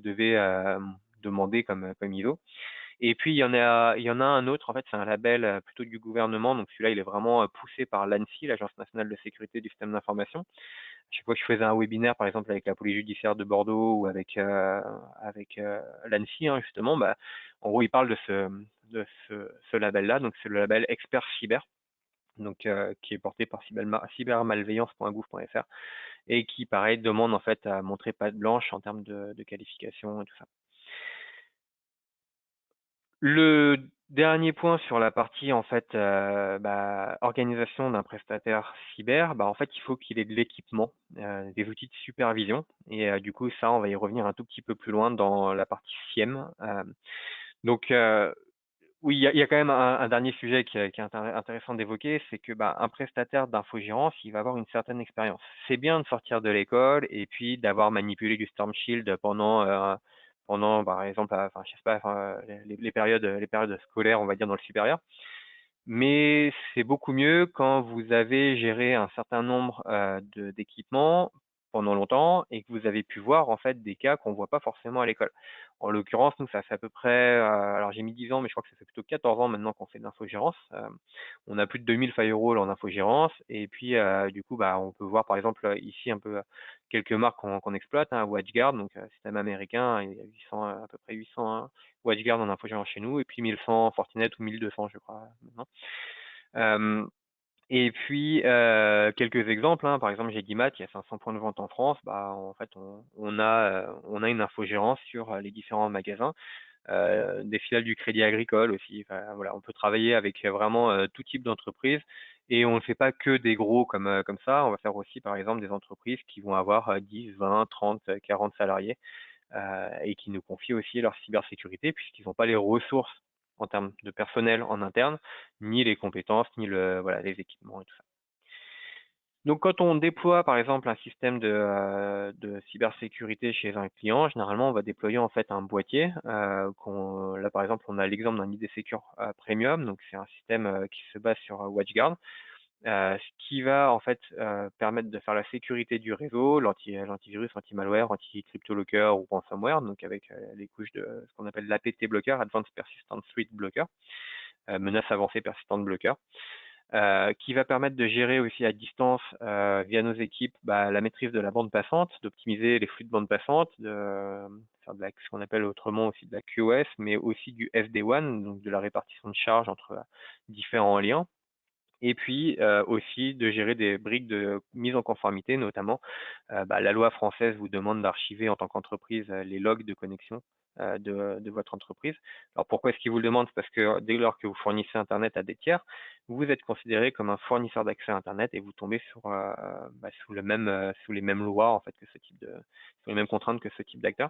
devez demander comme ISO. Et puis il y en a un autre, en fait, c'est un label plutôt du gouvernement, donc celui-là il est vraiment poussé par l'ANSSI, l'Agence nationale de sécurité du système d'information. Chaque fois que je faisais un webinaire, par exemple avec la police judiciaire de Bordeaux ou avec l'ANSSI, hein, justement, en gros, ils parlent de ce label-là. Donc, c'est le label Expert Cyber, donc qui est porté par cybermalveillance.gouv.fr et qui, pareil, demande en fait à montrer patte blanche en termes de qualification et tout ça. Le dernier point sur la partie en fait organisation d'un prestataire cyber, en fait il faut qu'il ait de l'équipement, des outils de supervision et du coup ça on va y revenir un tout petit peu plus loin dans la partie SIEM. Donc oui, il y a quand même un dernier sujet qui est intéressant d'évoquer, c'est que un prestataire d'infogérance, il va avoir une certaine expérience. C'est bien de sortir de l'école et puis d'avoir manipulé du Storm Shield pendant par exemple, enfin, je sais pas, enfin, les périodes scolaires, on va dire, dans le supérieur. Mais c'est beaucoup mieux quand vous avez géré un certain nombre d'équipements pendant longtemps et que vous avez pu voir en fait des cas qu'on voit pas forcément à l'école. En l'occurrence, nous, ça fait à peu près, alors j'ai mis 10 ans, mais je crois que ça fait plutôt 14 ans maintenant qu'on fait de l'infogérance. On a plus de 2000 firewalls en infogérance et puis du coup, on peut voir par exemple ici un peu quelques marques qu'on exploite, hein, WatchGuard, donc système américain, il y a 800, à peu près 800 WatchGuard en infogérance chez nous et puis 1100 Fortinet ou 1200 je crois maintenant. Euh, et puis, quelques exemples, hein. Par exemple, j'ai Dimat, il y a 500 points de vente en France. En fait, on a une infogérance sur les différents magasins, des filiales du Crédit Agricole aussi. Enfin, voilà, on peut travailler avec vraiment tout type d'entreprise et on ne fait pas que des gros comme ça. On va faire aussi, par exemple, des entreprises qui vont avoir 10, 20, 30, 40 salariés et qui nous confient aussi leur cybersécurité puisqu'ils n'ont pas les ressources en termes de personnel en interne, ni les compétences, ni voilà, les équipements et tout ça. Donc quand on déploie par exemple un système de cybersécurité chez un client, généralement on va déployer en fait un boîtier, là par exemple on a l'exemple d'un ID Secure Premium, donc c'est un système qui se base sur WatchGuard, ce qui va en fait permettre de faire la sécurité du réseau, l'antivirus, anti-malware, anti-cryptolocker ou ransomware, donc avec les couches de ce qu'on appelle l'APT blocker, Advanced Persistent Threat Blocker, menace avancée persistante blocker, qui va permettre de gérer aussi à distance via nos équipes la maîtrise de la bande passante, d'optimiser les flux de bande passante, de faire ce qu'on appelle autrement aussi de la QoS, mais aussi du SD-WAN, donc de la répartition de charges entre différents liens. Et puis aussi de gérer des briques de mise en conformité, notamment la loi française vous demande d'archiver en tant qu'entreprise les logs de connexion de votre entreprise. Alors pourquoi est-ce qu'il vous le demande? C'est parce que dès lors que vous fournissez Internet à des tiers, vous êtes considéré comme un fournisseur d'accès à Internet et vous tombez sous les mêmes lois en fait que sous les mêmes contraintes que ce type d'acteur.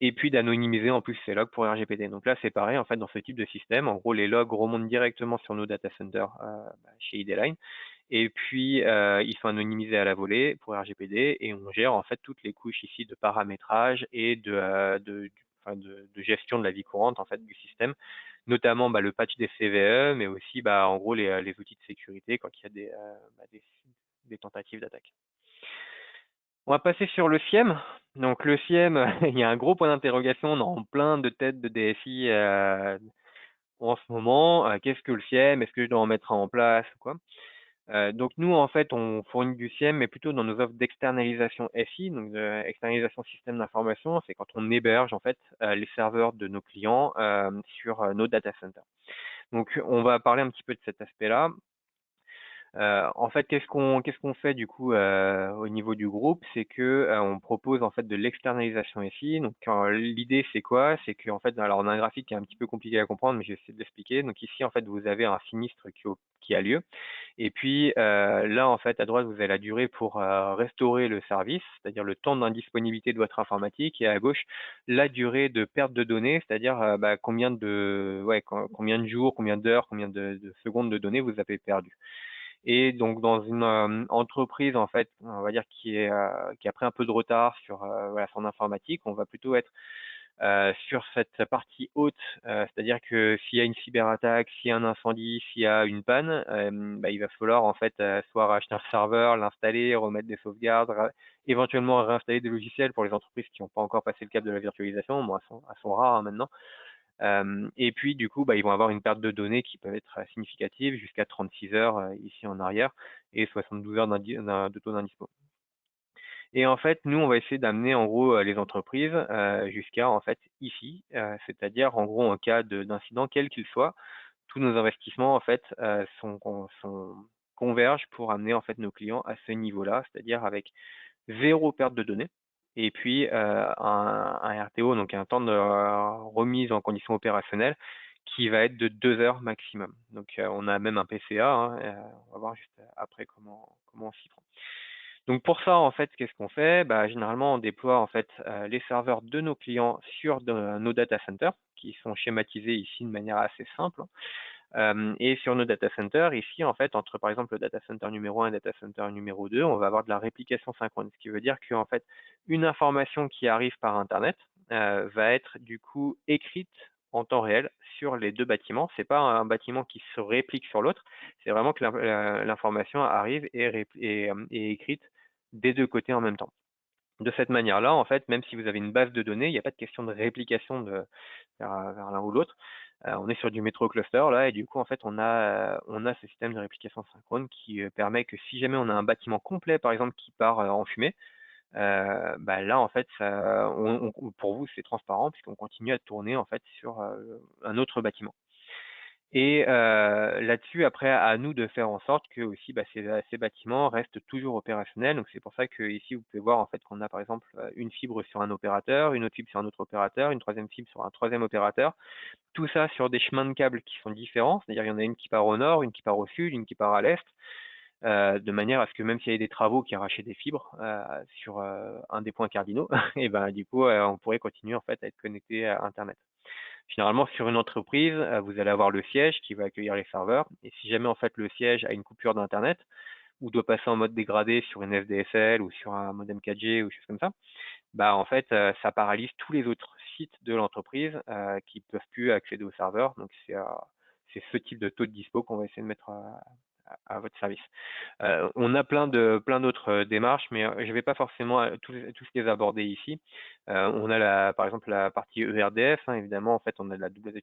Et puis d'anonymiser en plus ces logs pour RGPD. Donc là, c'est pareil, en fait, dans ce type de système. En gros, les logs remontent directement sur nos data centers chez ID-Line. Et puis, ils sont anonymisés à la volée pour RGPD et on gère en fait toutes les couches ici de paramétrage et de gestion de la vie courante en fait du système, notamment le patch des CVE, mais aussi en gros les outils de sécurité quand il y a des tentatives d'attaque. On va passer sur le SIEM. Donc le SIEM, il y a un gros point d'interrogation dans plein de têtes de DSI en ce moment. Qu'est-ce que le SIEM? Est-ce que je dois en mettre un en place ou quoi? Donc nous, en fait, on fournit du SIEM, mais plutôt dans nos offres d'externalisation SI, donc externalisation système d'information. C'est quand on héberge en fait les serveurs de nos clients sur nos data centers. Donc on va parler un petit peu de cet aspect-là. En fait, qu'est-ce qu'on fait du coup au niveau du groupe? C'est que on propose en fait de l'externalisation ici. Donc l'idée c'est quoi? C'est qu'en fait, alors on a un graphique qui est un petit peu compliqué à comprendre, mais je vais essayer de l'expliquer. Donc ici en fait vous avez un sinistre qui a lieu, et puis là en fait à droite vous avez la durée pour restaurer le service, c'est-à-dire le temps d'indisponibilité de votre informatique, et à gauche la durée de perte de données, c'est-à-dire combien de jours, combien d'heures, combien de secondes de données vous avez perdu. Et donc dans une entreprise en fait, on va dire qui a pris un peu de retard sur son informatique, on va plutôt être sur cette partie haute, c'est-à-dire que s'il y a une cyberattaque, s'il y a un incendie, s'il y a une panne, il va falloir en fait soit racheter un serveur, l'installer, remettre des sauvegardes, éventuellement réinstaller des logiciels pour les entreprises qui n'ont pas encore passé le cap de la virtualisation. Bon, elles sont rares maintenant. Et puis du coup, ils vont avoir une perte de données qui peuvent être significative, jusqu'à 36 heures ici en arrière et 72 heures de taux d'indispo. Et en fait, nous, on va essayer d'amener en gros les entreprises jusqu'à en fait ici, c'est-à-dire en gros en cas d'incident quel qu'il soit, tous nos investissements en fait convergent pour amener en fait nos clients à ce niveau-là, c'est-à-dire avec zéro perte de données. Et puis un RTO, donc un temps de remise en condition opérationnelle, qui va être de 2 heures maximum. Donc on a même un PCA, hein, on va voir juste après comment on s'y prend. Donc pour ça, en fait, qu'est-ce qu'on fait? Généralement, on déploie en fait les serveurs de nos clients sur nos data centers, qui sont schématisés ici de manière assez simple. Et sur nos data centers, ici, en fait, entre par exemple le data center numéro 1 et le data center numéro 2, on va avoir de la réplication synchrone, ce qui veut dire qu'en fait, une information qui arrive par Internet va être du coup écrite en temps réel sur les deux bâtiments. C'est pas un bâtiment qui se réplique sur l'autre, c'est vraiment que l'information arrive et est écrite des deux côtés en même temps. De cette manière-là, en fait, même si vous avez une base de données, il n'y a pas de question de réplication vers l'un ou l'autre. On est sur du métro cluster là, et du coup, en fait, on a ce système de réplication synchrone qui permet que si jamais on a un bâtiment complet, par exemple, qui part en fumée, là, en fait, pour vous, c'est transparent puisqu'on continue à tourner en fait sur un autre bâtiment. Et là-dessus, après, à nous de faire en sorte que aussi ces bâtiments restent toujours opérationnels. Donc c'est pour ça que ici, vous pouvez voir en fait qu'on a par exemple une fibre sur un opérateur, une autre fibre sur un autre opérateur, une troisième fibre sur un troisième opérateur. Tout ça sur des chemins de câbles qui sont différents, c'est-à-dire il y en a une qui part au nord, une qui part au sud, une qui part à l'est, de manière à ce que même s'il y a des travaux qui arrachaient des fibres sur un des points cardinaux, et du coup, on pourrait continuer en fait à être connecté à Internet. Généralement, sur une entreprise, vous allez avoir le siège qui va accueillir les serveurs. Et si jamais en fait le siège a une coupure d'internet, ou doit passer en mode dégradé sur une FDSL ou sur un modem 4G ou choses comme ça, bah en fait, ça paralyse tous les autres sites de l'entreprise qui peuvent plus accéder au serveur. Donc c'est ce type de taux de dispo qu'on va essayer de mettre à votre service. On a plein d'autres démarches, mais je ne vais pas forcément tous les aborder ici. On a par exemple la partie ERDF, hein, évidemment. En fait, on a de la double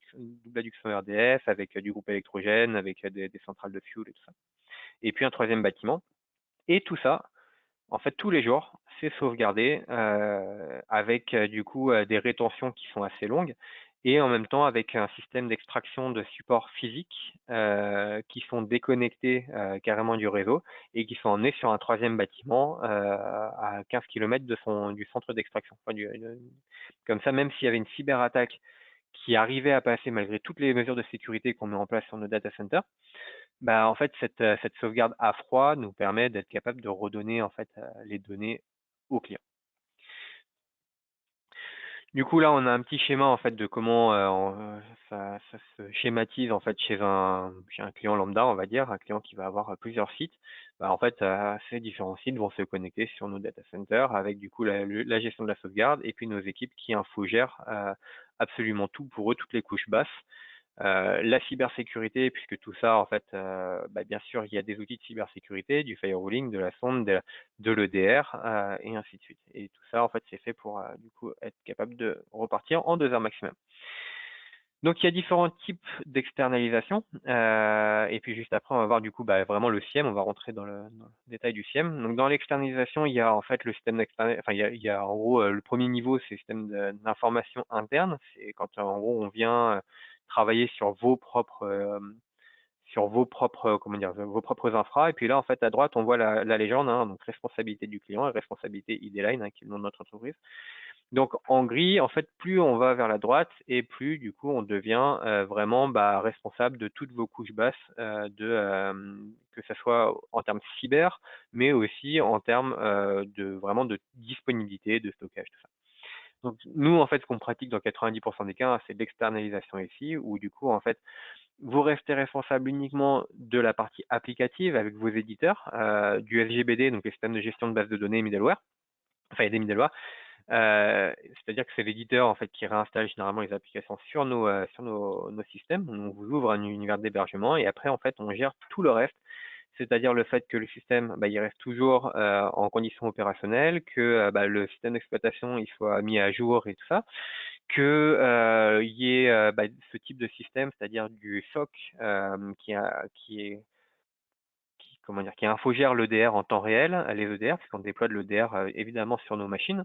adduction ERDF avec du groupe électrogène, avec des centrales de fuel et tout ça. Et puis un troisième bâtiment. Et tout ça, en fait, tous les jours, c'est sauvegardé avec du coup des rétentions qui sont assez longues et en même temps avec un système d'extraction de supports physiques qui sont déconnectés carrément du réseau et qui sont emmenés sur un troisième bâtiment à 15 km du centre d'extraction. Enfin, comme ça, même s'il y avait une cyberattaque qui arrivait à passer malgré toutes les mesures de sécurité qu'on met en place sur nos data centers, bah, en fait, cette sauvegarde à froid nous permet d'être capable de redonner en fait les données au client. Du coup, là, on a un petit schéma en fait de comment ça se schématise en fait chez un client lambda, on va dire, un client qui va avoir plusieurs sites. Bah, en fait, ces différents sites vont se connecter sur nos data centers avec du coup la gestion de la sauvegarde et puis nos équipes qui infogèrent absolument tout pour eux, toutes les couches basses. La cybersécurité, puisque tout ça, en fait, bah, bien sûr, il y a des outils de cybersécurité, du firewalling, de la sonde, de l'EDR, et ainsi de suite. Et tout ça, en fait, c'est fait pour, du coup, être capable de repartir en 2 heures maximum. Donc, il y a différents types d'externalisation. Et puis, juste après, on va voir, du coup, bah, vraiment le SIEM. On va rentrer dans le détail du SIEM. Donc, dans l'externalisation, il y a, en fait, le système d'externalisation. Enfin, il y a, en gros, le premier niveau, c'est le système d'information interne. C'est quand, en gros, on vient travailler sur vos propres, comment dire, vos propres infras. Et puis là, en fait, à droite, on voit la légende, hein, donc responsabilité du client et responsabilité ID-Line, qui est le nom de notre entreprise. Donc en gris, en fait, plus on va vers la droite et plus du coup on devient vraiment responsable de toutes vos couches basses, que ce soit en termes cyber, mais aussi en termes de vraiment de disponibilité, de stockage, tout ça. Donc nous, en fait, ce qu'on pratique dans 90% des cas, c'est de l'externalisation ici, où du coup, en fait, vous restez responsable uniquement de la partie applicative avec vos éditeurs, du SGBD, donc les systèmes de gestion de base de données middleware, enfin il y a des middleware, c'est-à-dire que c'est l'éditeur en fait qui réinstalle généralement les applications sur nos systèmes. On vous ouvre un univers d'hébergement et après en fait on gère tout le reste, c'est-à-dire le fait que le système il reste toujours en condition opérationnelle, que le système d'exploitation il soit mis à jour et tout ça, que il y ait ce type de système, c'est-à-dire du SOC comment dire, qui infogère l'EDR en temps réel, les EDR, parce qu'on déploie de l'EDR évidemment sur nos machines.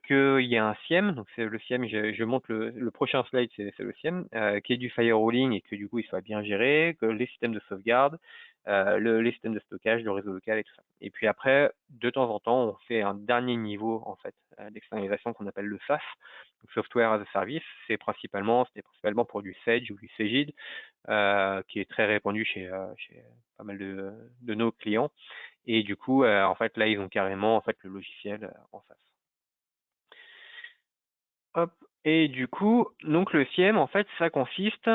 Qu'il y a un SIEM, donc c'est le SIEM, je montre le prochain slide, c'est le SIEM, qui est du firewalling et que du coup il soit bien géré, que les systèmes de sauvegarde, les systèmes de stockage, le réseau local et tout ça. Et puis après, de temps en temps, on fait un dernier niveau en fait d'externalisation qu'on appelle le SaaS, donc Software as a Service. C'était principalement pour du Sage ou du Cegid, qui est très répandu chez pas mal de nos clients. Et du coup, en fait, là, ils ont carrément en fait le logiciel en SaaS. Hop. Et du coup, donc le SIEM, en fait, ça consiste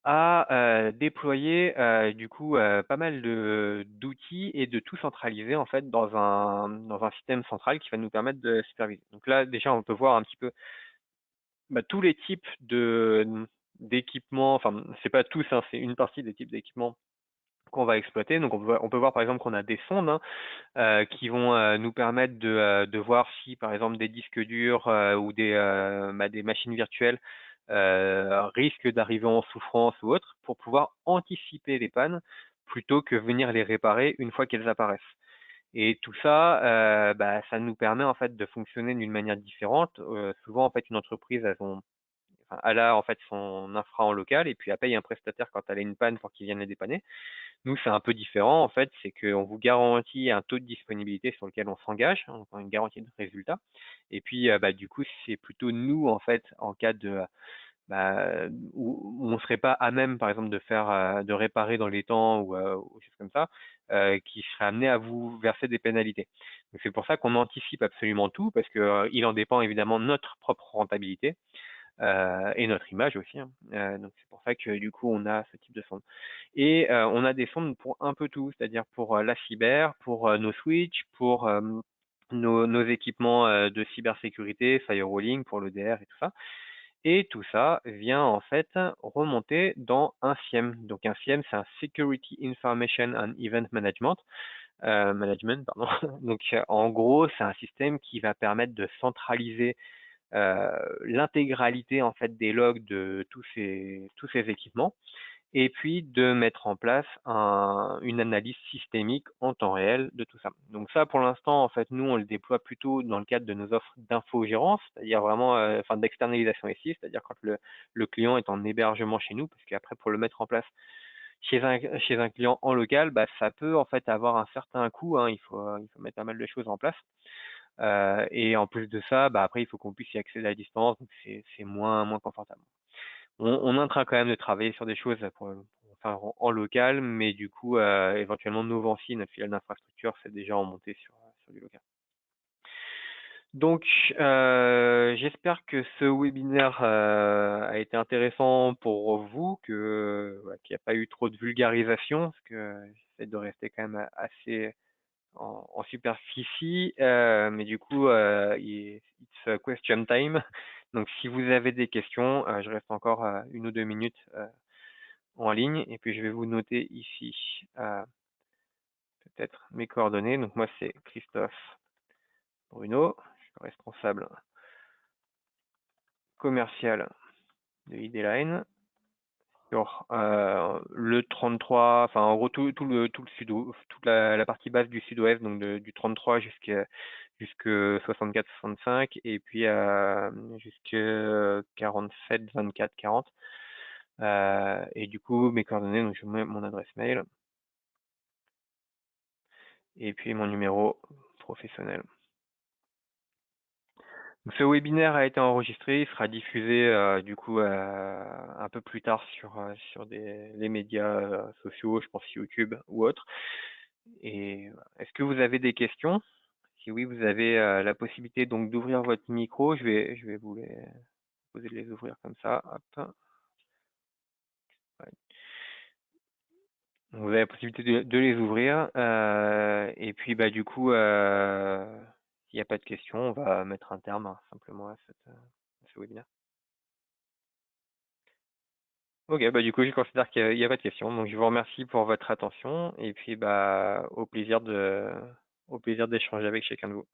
à déployer du coup pas mal d'outils et de tout centraliser en fait dans un système central qui va nous permettre de superviser. Donc là, déjà, on peut voir un petit peu tous les types d'équipements. Enfin, c'est pas tous, hein, c'est une partie des types d'équipements qu'on va exploiter. Donc on peut voir par exemple qu'on a des sondes, hein, qui vont nous permettre de voir si, par exemple, des disques durs ou des machines virtuelles risquent d'arriver en souffrance ou autre, pour pouvoir anticiper les pannes plutôt que venir les réparer une fois qu'elles apparaissent. Et tout ça, ça nous permet en fait de fonctionner d'une manière différente. Souvent, en fait, une entreprise, elle a en fait son infra en local et puis elle paye un prestataire quand elle a une panne pour qu'il vienne les dépanner. Nous, c'est un peu différent, en fait, c'est qu'on vous garantit un taux de disponibilité sur lequel on s'engage, hein, donc une garantie de résultat. Et puis, du coup, c'est plutôt nous, en fait, en cas où on ne serait pas à même, par exemple, de réparer dans les temps ou choses comme ça, qui serait amené à vous verser des pénalités. Donc, c'est pour ça qu'on anticipe absolument tout, parce que il en dépend évidemment de notre propre rentabilité. et notre image aussi, hein. Donc c'est pour ça que du coup on a ce type de sonde. Et on a des sondes pour un peu tout, c'est-à-dire pour la cyber, pour nos switches, pour nos équipements de cybersécurité, firewalling pour l'EDR et tout ça. Et tout ça vient en fait remonter dans un SIEM. Donc un SIEM, c'est un Security Information and Event Management, pardon. Donc en gros, c'est un système qui va permettre de centraliser l'intégralité en fait des logs de tous ces équipements et puis de mettre en place une analyse systémique en temps réel de tout ça. Donc ça, pour l'instant, en fait, nous, on le déploie plutôt dans le cadre de nos offres d'infogérance, c'est-à-dire vraiment, enfin, d'externalisation ici, c'est-à-dire quand le client est en hébergement chez nous, parce qu'après, pour le mettre en place chez un client en local, bah, ça peut en fait avoir un certain coût, hein, il faut mettre pas mal de choses en place. Et en plus de ça, bah, après, il faut qu'on puisse y accéder à distance, donc c'est moins confortable. On est en train quand même de travailler sur des choses pour faire en local, mais du coup, éventuellement, Novancy, notre filiale d'infrastructure, c'est déjà remonté sur du local. Donc, j'espère que ce webinaire a été intéressant pour vous, voilà, qu'il n'y a pas eu trop de vulgarisation, parce que j'essaie de rester quand même assez en superficie, mais du coup, it's a question time. Donc, si vous avez des questions, je reste encore 1 ou 2 minutes en ligne, et puis je vais vous noter ici peut-être mes coordonnées. Donc, moi, c'est Christophe Bruno, je suis le responsable commercial de ID-Line. Sur le 33, enfin en gros tout le sud, toute la partie basse du sud-ouest, donc du 33 jusque 64-65, et puis jusque 47, 24, 40. Et du coup, mes coordonnées, donc je mets mon adresse mail et puis mon numéro professionnel. Donc, ce webinaire a été enregistré, il sera diffusé du coup un peu plus tard sur les médias sociaux, je pense YouTube ou autres. Et est-ce que vous avez des questions? Si oui, vous avez la possibilité donc d'ouvrir votre micro. Je vais vous les proposer de les ouvrir comme ça. Hop. Ouais. Donc, vous avez la possibilité de les ouvrir. Et puis bah du coup, s'il n'y a pas de questions, on va mettre un terme simplement à ce webinaire. Ok, bah du coup, je considère qu'il n'y a pas de questions. Donc, je vous remercie pour votre attention et puis bah au plaisir d'échanger avec chacun de vous.